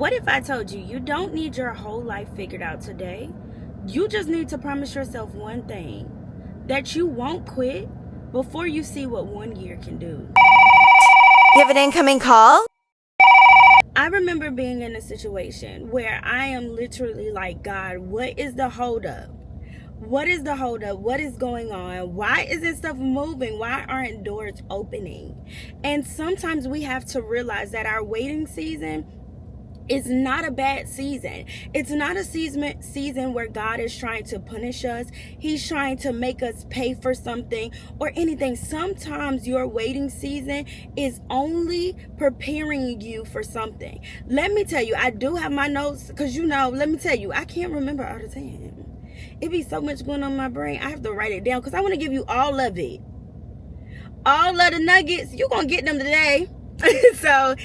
What if I told you you don't need your whole life figured out today? You just need to promise yourself one thing, that you won't quit before you see what 1 year can do. You have an incoming call? I remember being in a situation where I am literally like, God, what is the holdup? What is the holdup? What is going on? Why isn't stuff moving? Why aren't doors opening? And sometimes we have to realize that our waiting season is not a bad season. It's not a season where God is trying to punish us. He's trying to make us pay for something or anything. Sometimes your waiting season is only preparing you for something. Let me tell you, I do have my notes because let me tell you, I can't remember all the time. It be so much going on in my brain. I have to write it down because I want to give you all of it. All of the nuggets, you're going to get them today. So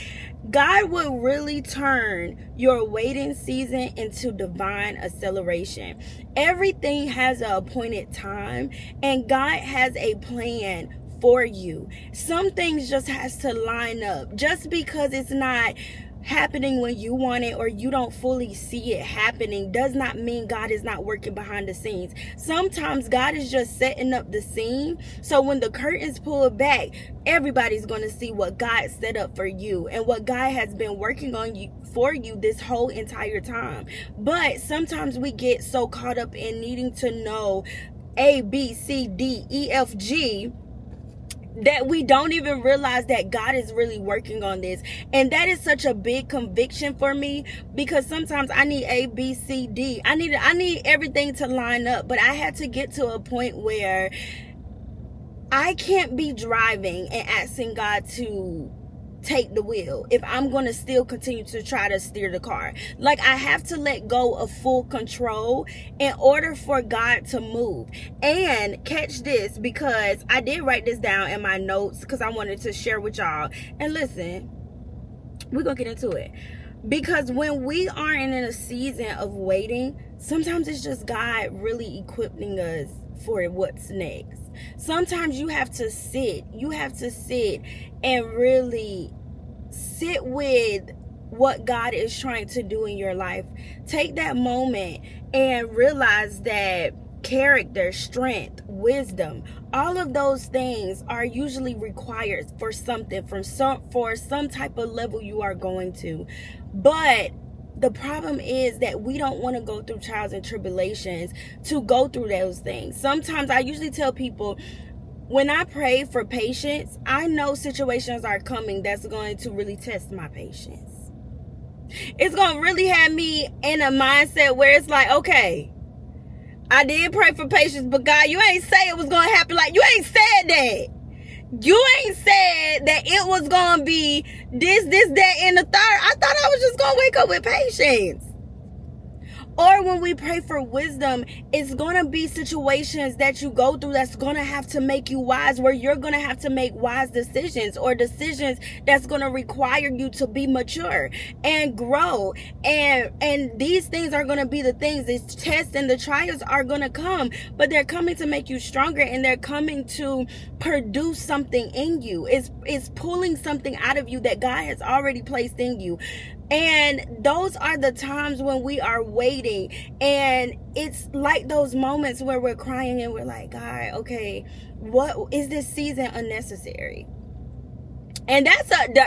God will really turn your waiting season into divine acceleration. Everything has an appointed time, and God has a plan for you. Some things just has to line up. Just because it's not happening when you want it or you don't fully see it happening does not mean God is not working behind the scenes. Sometimes God is just setting up the scene so when the curtains pull back, everybody's going to see what God set up for you and what God has been working on you for you this whole entire time. But sometimes we get so caught up in needing to know A, B, C, D, E, F, G that we don't even realize that God is really working on this. And that is such a big conviction for me, because sometimes I need A, B, C, D. I need everything to line up. But I had to get to a point where I can't be driving and asking God to take the wheel if I'm going to still continue to try to steer the car. Like, I have to let go of full control in order for God to move. And catch this, because I did write this down in my notes because I wanted to share with y'all. And listen, we're going to get into it. Because when we are in a season of waiting, sometimes it's just God really equipping us for what's next. Sometimes you have to sit and really sit with what God is trying to do in your life. Take that moment and realize that character, strength, wisdom, all of those things are usually required for something, for some type of level you are going to. But the problem is that we don't want to go through trials and tribulations to go through those things. Sometimes I usually tell people, when I pray for patience, I know situations are coming that's going to really test my patience. It's going to really have me in a mindset where it's like, okay, I did pray for patience, but God, you ain't say it was going to happen. Like, you ain't said that. You ain't said that it was going to be this, that, and the third. I thought I was just going to wake up with patience. Or when we pray for wisdom, it's going to be situations that you go through that's going to have to make you wise, where you're going to have to make wise decisions, or decisions that's going to require you to be mature and grow. And these things are going to be the things, these tests and the trials are going to come, but they're coming to make you stronger, and they're coming to produce something in you. It's pulling something out of you that God has already placed in you. And those are the times when we are waiting, and it's like those moments where we're crying and we're like, God, okay, what is this season unnecessary? And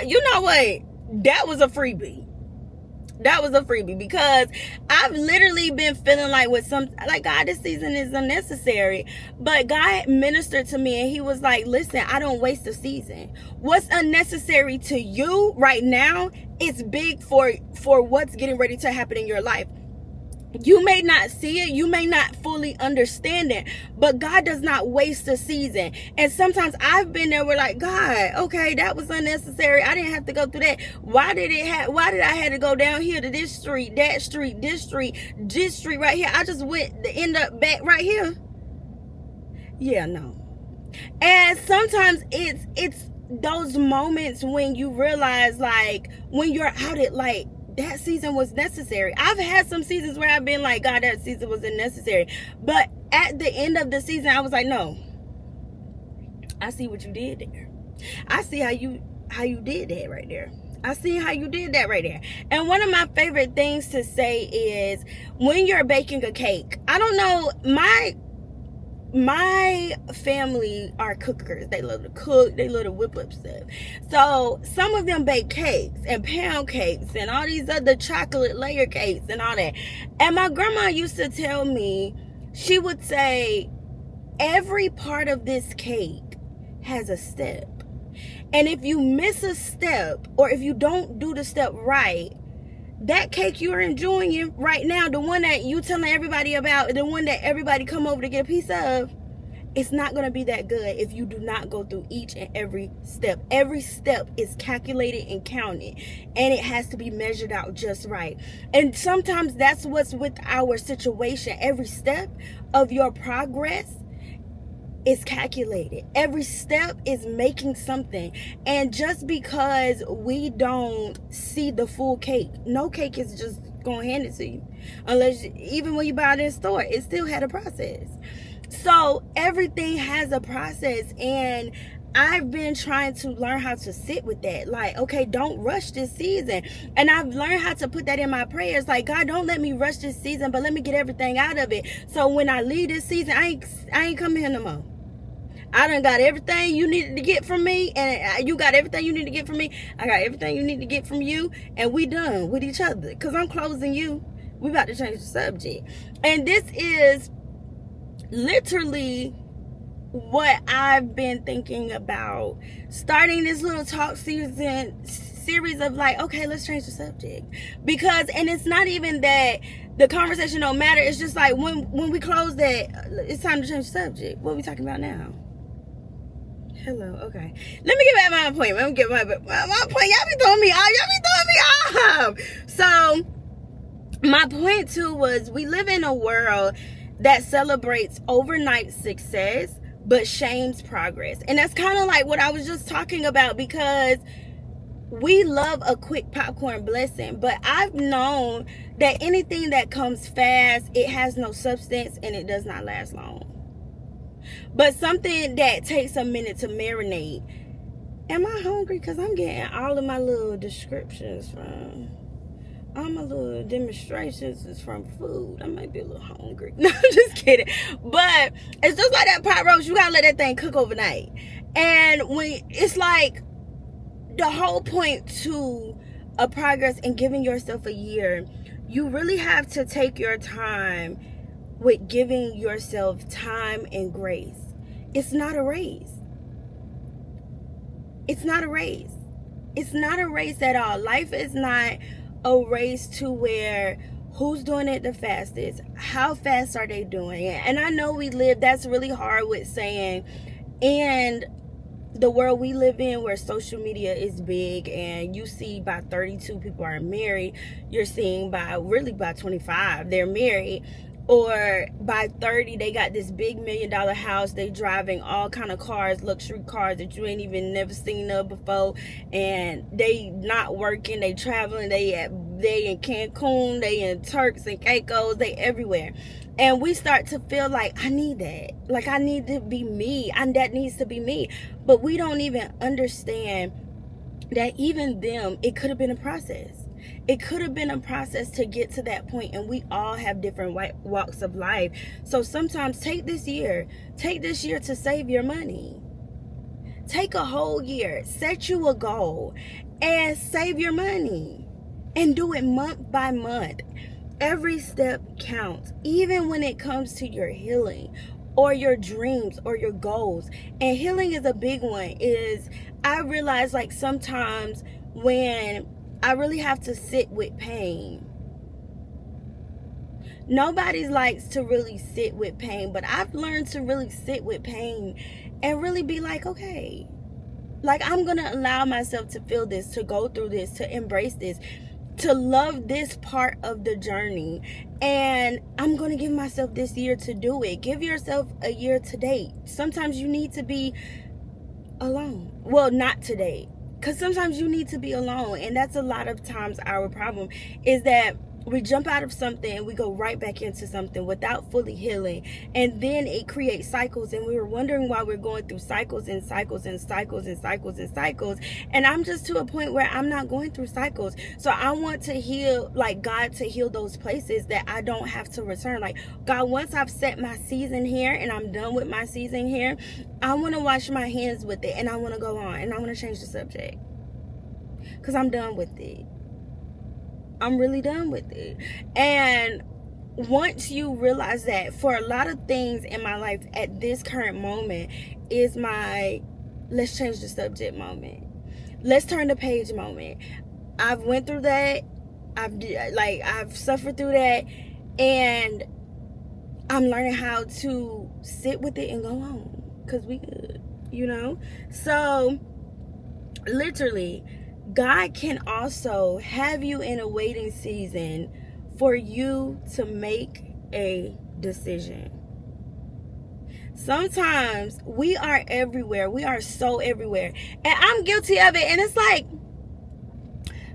you know what? That was a freebie. That was a freebie, because I've literally been feeling like God, this season is unnecessary. But God ministered to me, and he was like, listen, I don't waste a season. What's unnecessary to you right now, it's big for what's getting ready to happen in your life. You may not see it, you may not fully understand it, but God does not waste a season. And sometimes I've been there, we're like, God, okay, that was unnecessary. I didn't have to go through that. Why did I have to go down here to this street, that street, this street right here? I just went to end up back right here. Yeah, no. And sometimes it's those moments when you realize, like, when you're out at, like, that season was necessary. I've had some seasons where I've been like, God, that season wasn't necessary. But at the end of the season, I was like, no, I see what you did there. I see how you did that right there. I see how you did that right there. And one of my favorite things to say is when you're baking a cake, I don't know, my family are cookers. They love to cook. They love to whip up stuff. So some of them bake cakes and pound cakes and all these other chocolate layer cakes and all that. And my grandma used to tell me, she would say, every part of this cake has a step. And if you miss a step, or if you don't do the step right, that cake you're enjoying right now, the one that you telling everybody about, the one that everybody come over to get a piece of, it's not going to be that good if you do not go through each and every step. Every step is calculated and counted, and it has to be measured out just right. And sometimes that's what's with our situation. Every step of your progress is calculated. Every step is making something. And just because we don't see the full cake, no cake is just gonna hand it to you, unless, even when you buy it in store, it still had a process. So everything has a process, and I've been trying to learn how to sit with that. Like, okay, don't rush this season. And I've learned how to put that in my prayers. Like, God, don't let me rush this season, but let me get everything out of it. So when I leave this season, I ain't coming here no more. I done got everything you needed to get from me, and you got everything you need to get from me. I got everything you need to get from you, and we done with each other. Because I'm closing you. We about to change the subject. And this is literally what I've been thinking about, starting this little talk series of like, okay, let's change the subject. Because, and it's not even that the conversation don't matter. It's just like when we close that, it's time to change the subject. What are we talking about now? Hello, okay. Let me get back my point. Let me get my point. Y'all be throwing me off. So, my point too was, we live in a world that celebrates overnight success but shames progress. And that's kind of like what I was just talking about, because we love a quick popcorn blessing, but I've known that anything that comes fast, it has no substance and it does not last long. But something that takes a minute to marinate. Am I hungry? Because I'm getting all of my little descriptions from, all my little demonstrations is from food. I might be a little hungry. No, I'm just kidding. But it's just like that pot roast. You gotta let that thing cook overnight. And when it's like, the whole point to a progress and giving yourself a year, you really have to take your time with giving yourself time and grace. It's not a race. It's not a race. It's not a race at all. Life is not a race to where who's doing it the fastest, how fast are they doing it. And I know that's really hard with saying, and the world we live in, where social media is big, and you see by 32 people are married, you're seeing by 25 they're married, or by 30 they got this big $1 million house, they driving all kind of cars, luxury cars that you ain't even never seen of before, and they not working, they traveling, they in Cancun, they in Turks and Caicos, they everywhere. And we start to feel like, I need that. Like, I need to be me. And that needs to be me. But we don't even understand that even them, it could have been a process. It could have been a process to get to that point. And we all have different walks of life. So sometimes take this year to save your money. Take a whole year. Set you a goal. And save your money. And do it month by month. Every step counts, even when it comes to your healing or your dreams or your goals. And healing is a big one. I realize, like, sometimes when I really have to sit with pain. Nobody likes to really sit with pain, but I've learned to really sit with pain and really be like, okay, like, I'm going to allow myself to feel this, to go through this, to embrace this, to love this part of the journey. And I'm going to give myself this year to do it. Give yourself a year to date. Sometimes you need to be alone. Well, not to date. Because sometimes you need to be alone. And that's a lot of times our problem, is that we jump out of something and we go right back into something without fully healing, and then it creates cycles, and we were wondering why we're going through cycles and cycles and cycles and cycles and cycles. And I'm just to a point where I'm not going through cycles. So I want to heal, like God to heal those places that I don't have to return. Like, God, once I've set my season here and I'm done with my season here, I want to wash my hands with it, and I want to go on, and I want to change the subject because I'm done with it. I'm really done with it. And once you realize that, for a lot of things in my life at this current moment is my let's change the subject moment, let's turn the page moment. I've went through that. I've suffered through that, and I'm learning how to sit with it and go on, because we good, so literally, God can also have you in a waiting season for you to make a decision. Sometimes we are everywhere. We are so everywhere. And I'm guilty of it. And it's like,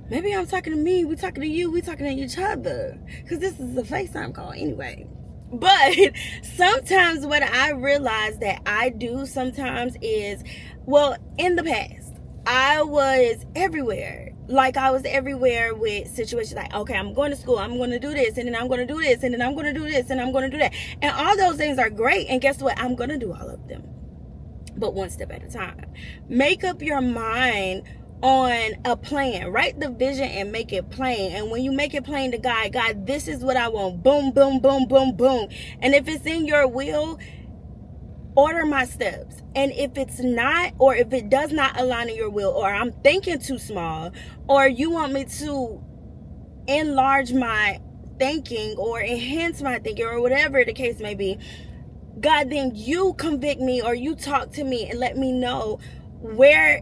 maybe I'm talking to me, we talking to you, we talking to each other, because this is a FaceTime call anyway. But sometimes what I realize that I do sometimes is, well, in the past, I was everywhere. Like, I was everywhere with situations like, okay, I'm going to school, I'm going to do this, and then I'm going to do this, and then I'm going to do this, and I'm going to do that. And all those things are great. And guess what? I'm going to do all of them, but one step at a time. Make up your mind on a plan. Write the vision and make it plain. And when you make it plain to God, God, this is what I want. Boom, boom, boom, boom, boom. And if it's in your will, order my steps. And if it's not, or if it does not align in your will, or I'm thinking too small, or you want me to enlarge my thinking or enhance my thinking, or whatever the case may be, God, then you convict me, or you talk to me and let me know where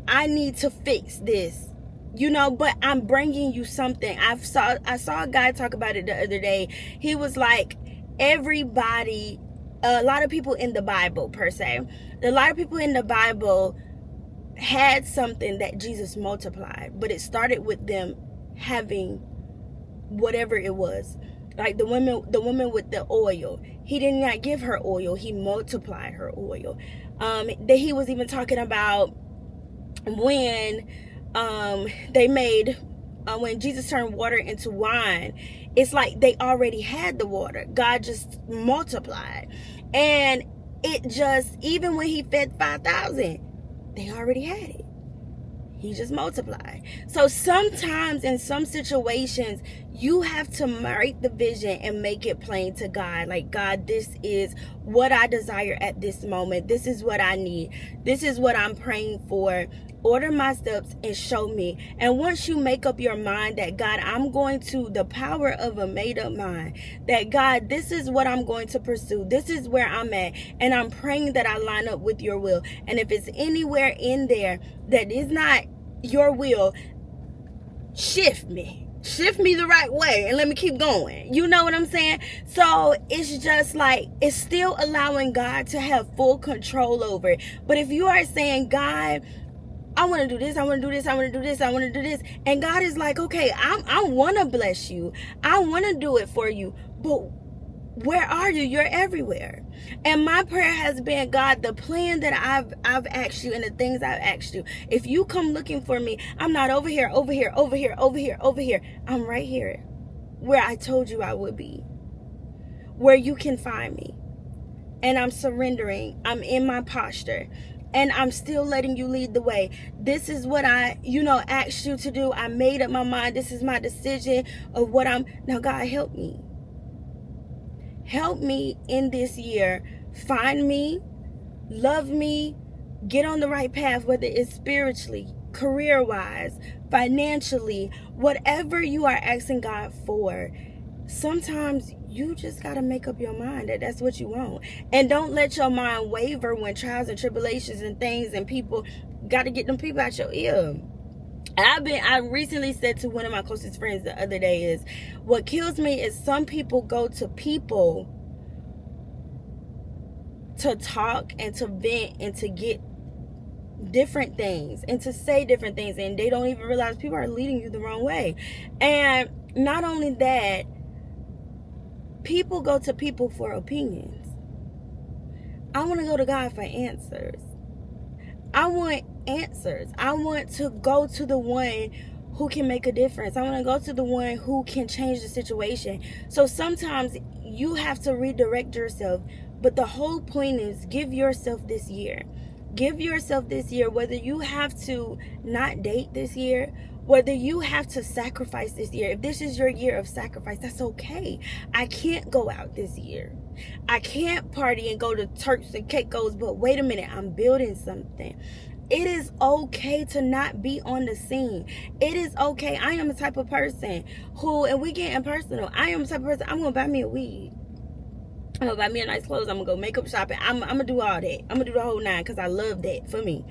I need to fix this, but I'm bringing you something. I saw a guy talk about it the other day. He was like, everybody, a lot of people in the Bible per se, a lot of people in the Bible had something that Jesus multiplied, but it started with them having whatever it was. Like the woman with the oil, he did not give her oil, he multiplied her oil. That he was even talking about when when Jesus turned water into wine. It's like they already had the water, God just multiplied. And it just, even when he fed 5,000, they already had it, he just multiplied. So sometimes in some situations, you have to write the vision and make it plain to God. Like, God, this is what I desire at this moment. This is what I need. This is what I'm praying for. Order my steps and show me. And once you make up your mind that, God, I'm going to, the power of a made up mind, that, God, this is what I'm going to pursue. This is where I'm at. And I'm praying that I line up with your will. And if it's anywhere in there that is not your will, shift me the right way and let me keep going. You know what I'm saying? So it's just like, it's still allowing God to have full control over it. But if you are saying, God, I want to do this, I want to do this, I want to do this, I want to do this, and God is like, okay, I want to bless you, I want to do it for you, but where are you? You're everywhere. And my prayer has been, God, the plan that I've asked you and the things I've asked you, if you come looking for me, I'm not over here, over here, over here, over here, over here. I'm right here where I told you I would be, where you can find me. And I'm surrendering. I'm in my posture. And I'm still letting you lead the way. This is what I, asked you to do. I made up my mind. This is my decision of what now, God, help me. Help me in this year. Find me, love me, get on the right path, whether it's spiritually, career-wise, financially, whatever you are asking God for. Sometimes you just got to make up your mind that that's what you want. And don't let your mind waver when trials and tribulations and things and people, got to get them people out your ear. I recently said to one of my closest friends the other day is, what kills me is some people go to people to talk and to vent and to get different things and to say different things, and they don't even realize people are leading you the wrong way. And Not only that, people go to people for opinions. I want to go to God for answers. I want answers. I want to go to the one who can make a difference. I want to go to the one who can change the situation. So sometimes you have to redirect yourself. But the whole point is, give yourself this year. Give yourself this year, whether you have to not date this year, whether you have to sacrifice this year. If this is your year of sacrifice, that's okay. I can't go out this year. I can't party and go to Turks and Caicos, but wait a minute, I'm building something. It is okay to not be on the scene. It is okay. I am the type of person who, and we getting personal, I am the type of person, I'm going to buy me a wig. I'm going to buy me a nice clothes. I'm going to go makeup shopping. I'm going to do all that. I'm going to do the whole nine because I love that for me.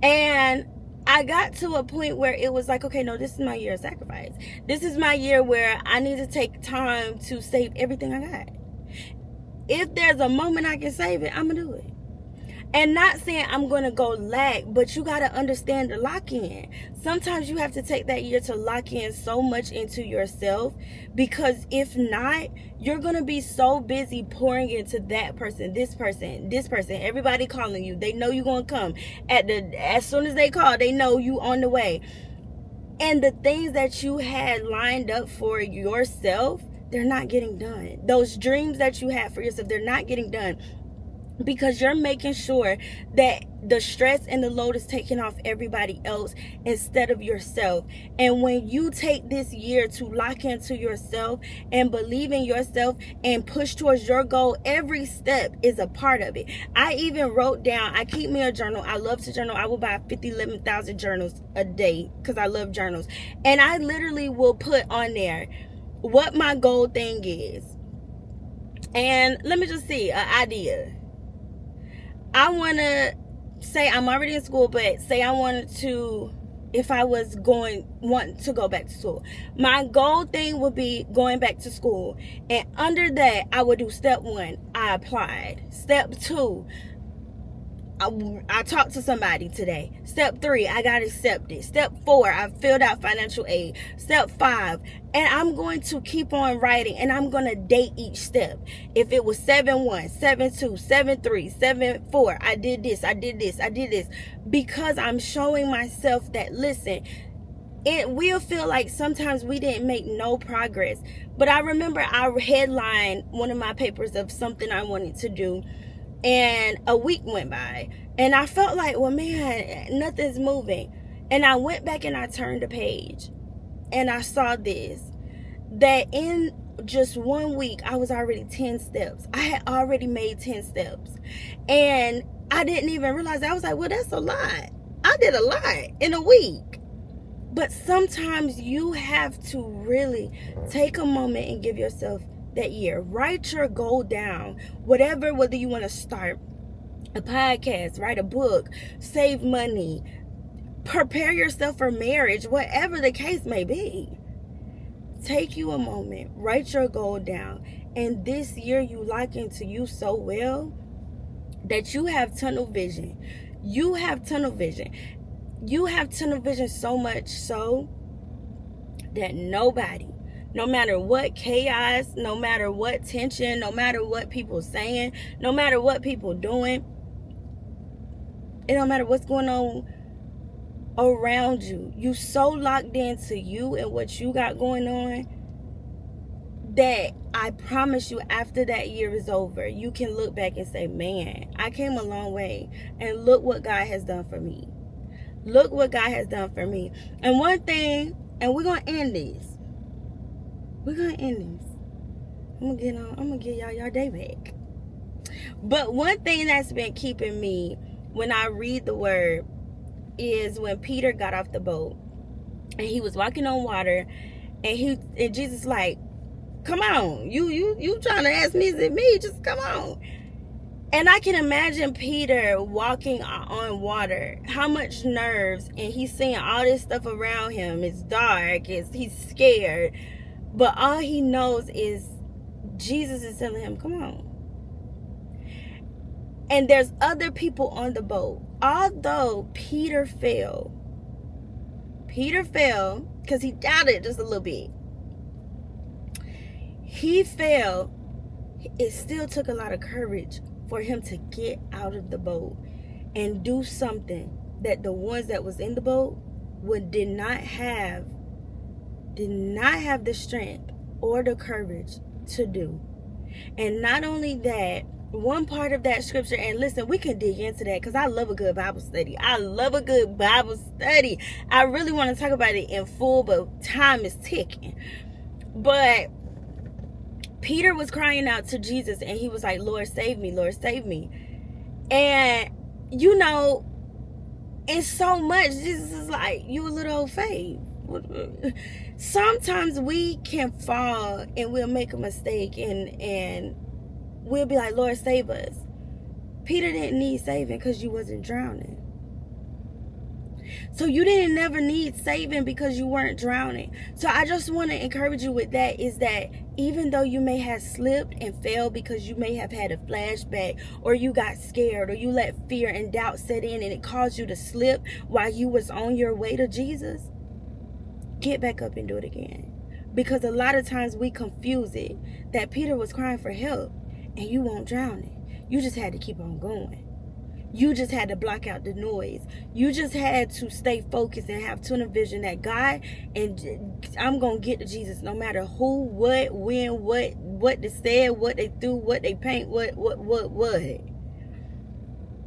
And I got to a point where it was like, okay, no, this is my year of sacrifice. This is my year where I need to take time to save everything I got. If there's a moment I can save it, I'm going to do it. And not saying I'm going to go lag, but you got to understand the lock-in. Sometimes you have to take that year to lock in so much into yourself, because if not, you're going to be so busy pouring into that person, this person, everybody calling you. They know you're going to come. As soon as they call, they know you on the way. And the things that you had lined up for yourself, they're not getting done. Those dreams that you had for yourself, they're not getting done. Because you're making sure that the stress and the load is taken off everybody else instead of yourself. And when you take this year to lock into yourself and believe in yourself and push towards your goal, every step is a part of it. I even wrote down, I keep me a journal. I love to journal. I will buy 11,000 journals a day because I love journals. And I literally will put on there what my goal thing is. And let me just see, an idea. I want to say I'm already in school, but say I wanted to, if I was want to go back to school. My goal thing would be going back to school. And under that, I would do step 1, I applied. Step 2, I talked to somebody today. Step 3, I got accepted. Step 4, I filled out financial aid. Step 5, and I'm going to keep on writing, and I'm going to date each step. If it was 7-1, 7-2, 7-3, 7-4, I did this, I did this, I did this. Because I'm showing myself that, listen, it will feel like sometimes we didn't make no progress. But I remember I headlined one of my papers of something I wanted to do. And a week went by, and I felt like, well, man, nothing's moving. And I went back and I turned the page, and I saw this, that in just 1 week, I was already 10 steps. I had already made 10 steps. And I didn't even realize. I was like, well, that's a lot. I did a lot in a week. But sometimes you have to really take a moment and give yourself that year. Write your goal down. Whatever, whether you want to start a podcast, write a book, save money, prepare yourself for marriage, whatever the case may be. Take you a moment, write your goal down, and this year you lock into you so well that you have tunnel vision. You have tunnel vision. You have tunnel vision so much so that nobody, no matter what chaos, no matter what tension, no matter what people saying, no matter what people doing, it don't matter what's going on around you. You so locked into you and what you got going on that I promise you, after that year is over, you can look back and say, man, I came a long way, and look what God has done for me. Look what God has done for me. And one thing, and we're going to end this. We're going to end this. I'm going to get y'all day back. But one thing that's been keeping me when I read the word is when Peter got off the boat and he was walking on water, and Jesus like, come on, you trying to ask me, is it me? Just come on. And I can imagine Peter walking on water, how much nerves, and he's seeing all this stuff around him. It's dark, he's scared. But all he knows is Jesus is telling him, come on. And there's other people on the boat. Although Peter fell because he doubted just a little bit. he fell, it still took a lot of courage for him to get out of the boat and do something that the ones that was in the boat did not have the strength or the courage to do. And not only that, one part of that scripture, and listen, we can dig into that because I love a good Bible study. I really want to talk about it in full, but time is ticking. But Peter was crying out to Jesus and he was like, Lord, save me, Lord, save me. And you know, it's so much, Jesus is like, you a little old faith. Sometimes we can fall and we'll make a mistake and we'll be like, Lord, save us. Peter didn't need saving because you wasn't drowning. So you didn't never need saving because you weren't drowning. So I just want to encourage you with that, is that even though you may have slipped and fell because you may have had a flashback, or you got scared, or you let fear and doubt set in and it caused you to slip while you was on your way to Jesus, get back up and do it again. Because a lot of times we confuse it that Peter was crying for help and you won't drown it. You just had to keep on going. You just had to block out the noise. You just had to stay focused and have tunnel vision that God, and I'm going to get to Jesus no matter who, what, when, what they said, what they threw, what they paint, what.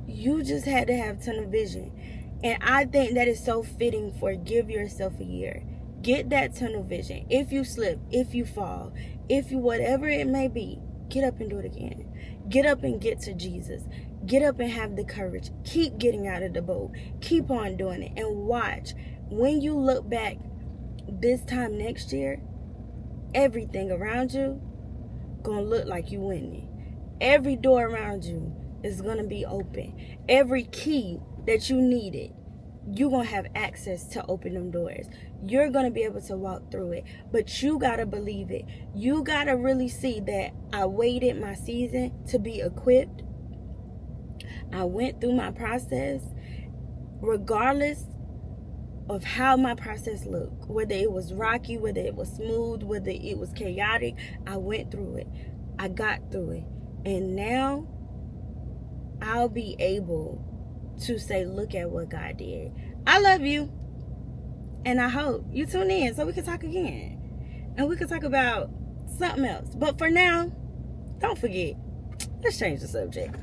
You just had to have tunnel vision. And I think that is so fitting for give yourself a year. Get that tunnel vision. If you slip, if you fall, if you, whatever it may be, get up and do it again. Get up and get to Jesus. Get up and have the courage. Keep getting out of the boat. Keep on doing it. And watch, when you look back this time next year, everything around you gonna look like you winning. Every door around you is gonna be open. Every key that you needed, you're gonna have access to open them doors. You're gonna be able to walk through it. But you gotta believe it. You gotta really see that I waited my season to be equipped. I went through my process regardless of how my process looked. Whether it was rocky, whether it was smooth, whether it was chaotic, I went through it. I got through it. And now I'll be able to say, look at what God did. I love you. And I hope you tune in so we can talk again. And we can talk about something else. But for now, don't forget, let's change the subject.